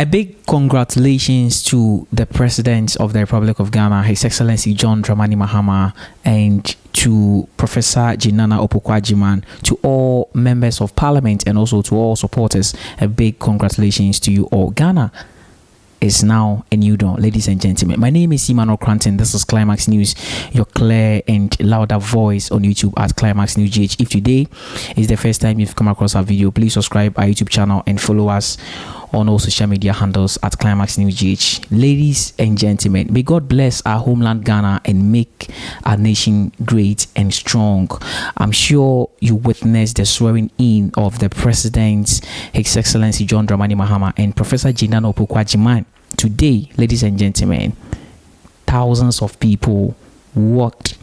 A big congratulations to the President of the Republic of Ghana, His Excellency John Dramani Mahama, and to Professor Jinana Opokwajiman, to all members of Parliament and also to all supporters. A big congratulations to you all. Ghana is now a new dawn, ladies and gentlemen. My name is Emmanuel Cranton. This is Climax News, your clear and louder voice on YouTube at Climax News GH. If today is the first time you've come across our video, please subscribe our YouTube channel and follow us on all social media handles at Climax News GH. Ladies and gentlemen, may God bless our homeland Ghana and make our nation great and strong. I'm sure you witnessed the swearing in of the President, His Excellency John Dramani Mahama and Professor Jinana Opokwajiman. Today, ladies and gentlemen, thousands of people walked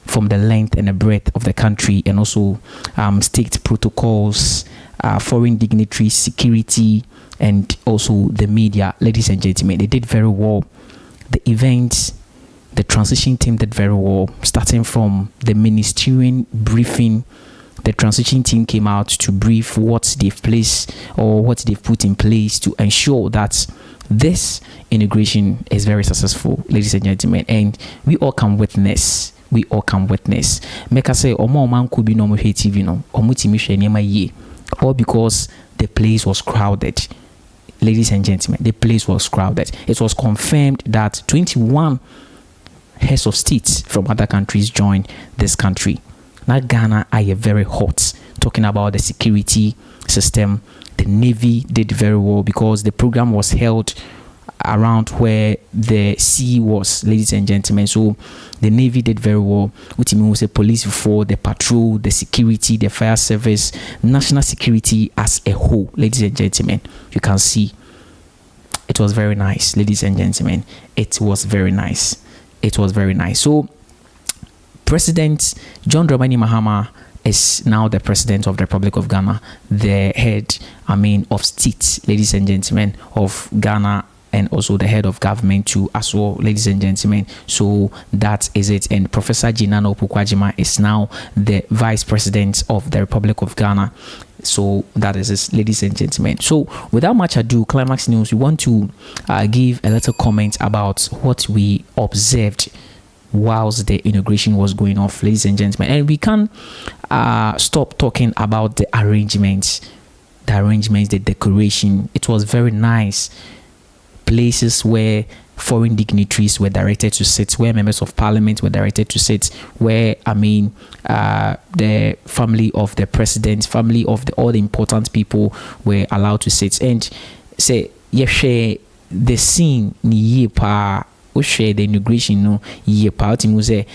from the length and the breadth of the country, and also state protocols, foreign dignitaries, security, and also the media. Ladies and gentlemen, they did very well. The events, the transition team did very well. Starting from the ministerial briefing, the transition team came out to brief what they've placed or what they've put in place to ensure that this inauguration is very successful, ladies and gentlemen, and we all can witness. We all can witness. Make us say, "Omo man could be no more TV no, all because the place was crowded." Ladies and gentlemen, the place was crowded. It was confirmed that 21 heads of states from other countries joined this country. Now Ghana are very hot, talking about the security system. The Navy did very well because the program was held around where the sea was, ladies and gentlemen. So the Navy did very well. Which means the police before, the patrol, the security, the fire service, national security as a whole, ladies and gentlemen. You can see it was very nice, ladies and gentlemen. It was very nice. It was very nice. So President John Dramani Mahama is now the President of the Republic of Ghana, the head, of state, ladies and gentlemen, of Ghana, and also the head of government too as well, ladies and gentlemen. So that is it. And Professor Jinana Opokwajiman is now the Vice President of the Republic of Ghana. So that is it, ladies and gentlemen. So without much ado, Climax News, we want to give a little comment about what we observed whilst the inauguration was going off, ladies and gentlemen. And we can't stop talking about the arrangements, the decoration. It was very nice. Places where foreign dignitaries were directed to sit, where members of parliament were directed to sit, where the family of the president, family of all the important people were allowed to sit. And say share the scene ni pa share the inauguration no ye pa say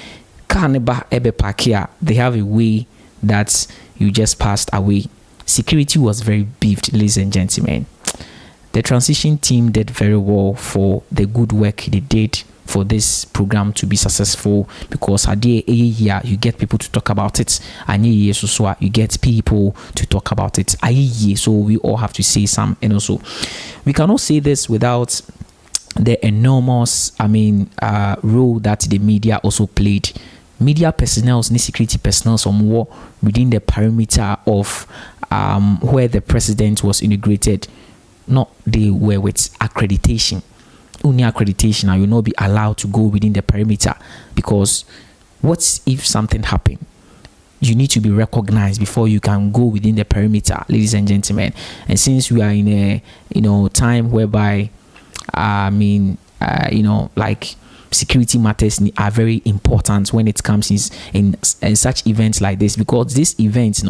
carnival ebe pakia. They have a way that you just passed away. Security was very beefed, ladies and gentlemen. The transition team did very well for the good work they did for this program to be successful, because a year you get people to talk about it, and you get people to talk about it. So we all have to say some, and also we cannot say this without the enormous role that the media also played. Media personnel, security personnel, some more within the perimeter of where the president was inaugurated. Not they were with accreditation. Only accreditation, and you will not be allowed to go within the perimeter, because what if something happened? You need to be recognized before you can go within the perimeter, ladies and gentlemen. And since we are in a time whereby like security matters are very important when it comes in such events like this, because this event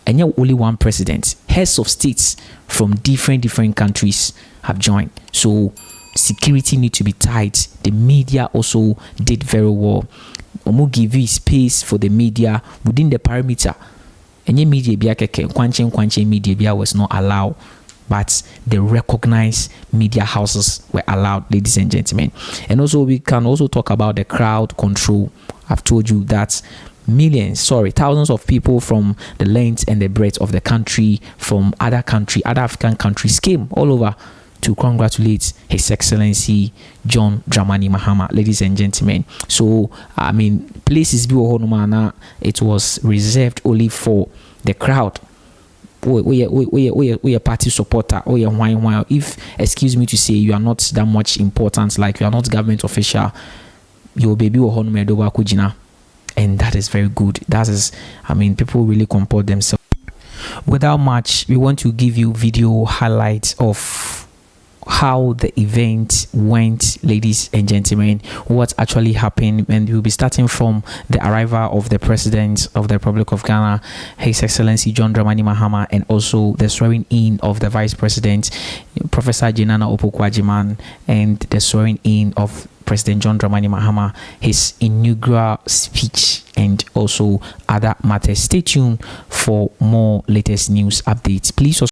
and yet only one president, heads of states from different countries have joined. So security need to be tight. The media also did very well. Omo give you space for the media within the perimeter. Any media kwanche media was not allowed, but the recognized media houses were allowed, ladies and gentlemen. And also we can also talk about the crowd control. I've told you that thousands of people from the length and the breadth of the country, from other African countries, came all over to congratulate His Excellency John Dramani Mahama, ladies and gentlemen. So places it was reserved only for the crowd we a party supporter, or if, excuse me to say, you are not that much important, like you are not government official, your baby will honor kujina, and that is very good. That is, I mean, people really comport themselves. Without much, we want to give you video highlights of how the event went, ladies and gentlemen, what actually happened, and we'll be starting from the arrival of the President of the Republic of Ghana, His Excellency John Dramani Mahama, and also the swearing in of the Vice President, Professor Jinana Opoku-Agyeman, and the swearing in of President John Dramani Mahama, his inaugural speech, and also other matters. Stay tuned for more latest news updates. Please also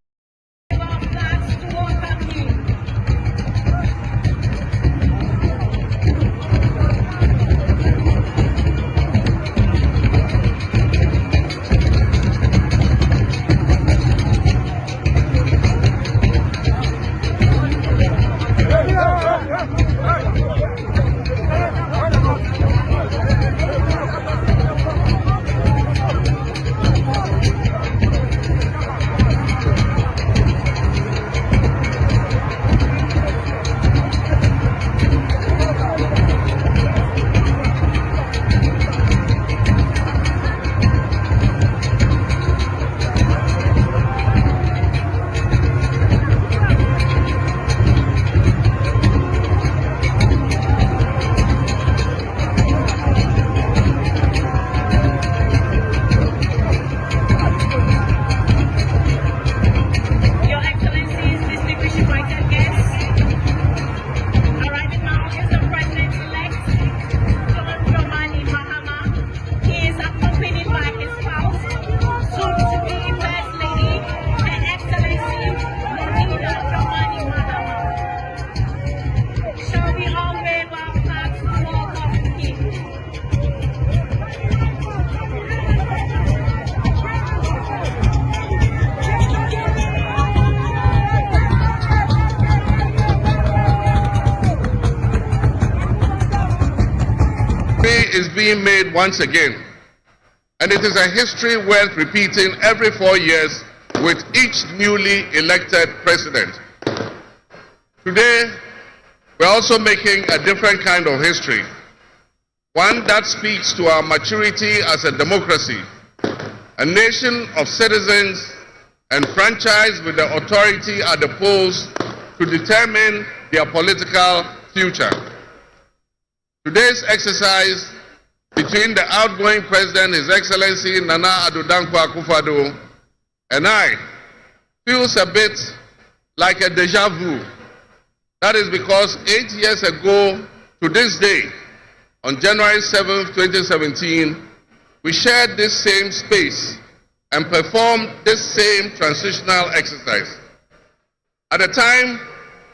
is being made once again, and it is a history worth repeating every 4 years with each newly elected president. Today, we're also making a different kind of history, one that speaks to our maturity as a democracy, a nation of citizens enfranchised with the authority at the polls to determine their political future. Today's exercise between the outgoing president, His Excellency Nana Addo Dankwa Akufo-Addo, and I feels a bit like a deja vu. That is because 8 years ago to this day, on January 7th, 2017, we shared this same space and performed this same transitional exercise. At the time,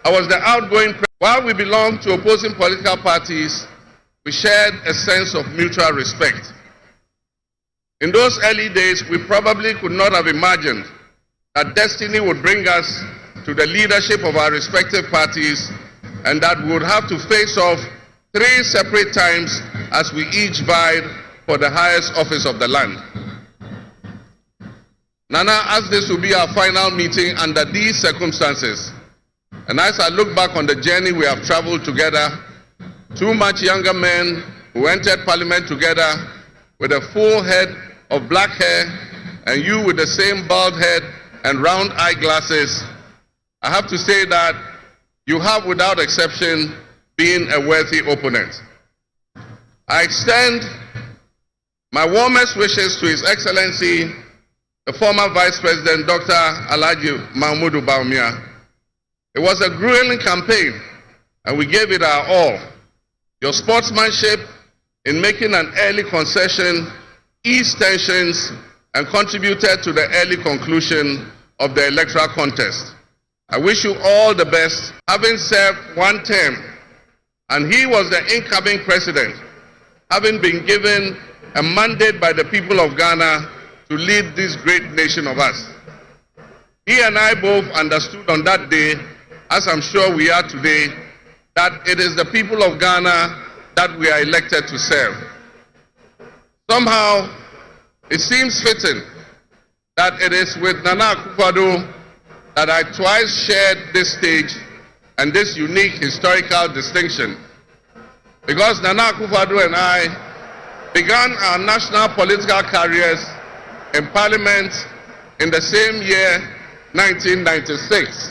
I was the outgoing president. While we belonged to opposing political parties, we shared a sense of mutual respect. In those early days, we probably could not have imagined that destiny would bring us to the leadership of our respective parties, and that we would have to face off 3 separate times as we each vied for the highest office of the land. Nana asked this to be our final meeting under these circumstances. And as I look back on the journey we have traveled together, 2 much younger men who entered parliament together with a full head of black hair, and you with the same bald head and round eyeglasses, I have to say that you have, without exception, been a worthy opponent. I extend my warmest wishes to His Excellency, the former Vice President, Dr. Alhaji Mahmoud Bawumia. It was a grueling campaign, and we gave it our all. Your sportsmanship in making an early concession eased tensions and contributed to the early conclusion of the electoral contest. I wish you all the best. Having served 1 term, and he was the incoming president, having been given a mandate by the people of Ghana to lead this great nation of us. He and I both understood on that day, as I'm sure we are today, that it is the people of Ghana that we are elected to serve. Somehow, it seems fitting that it is with Nana Akufo-Addo that I twice shared this stage and this unique historical distinction, because Nana Akufo-Addo and I began our national political careers in Parliament in the same year, 1996.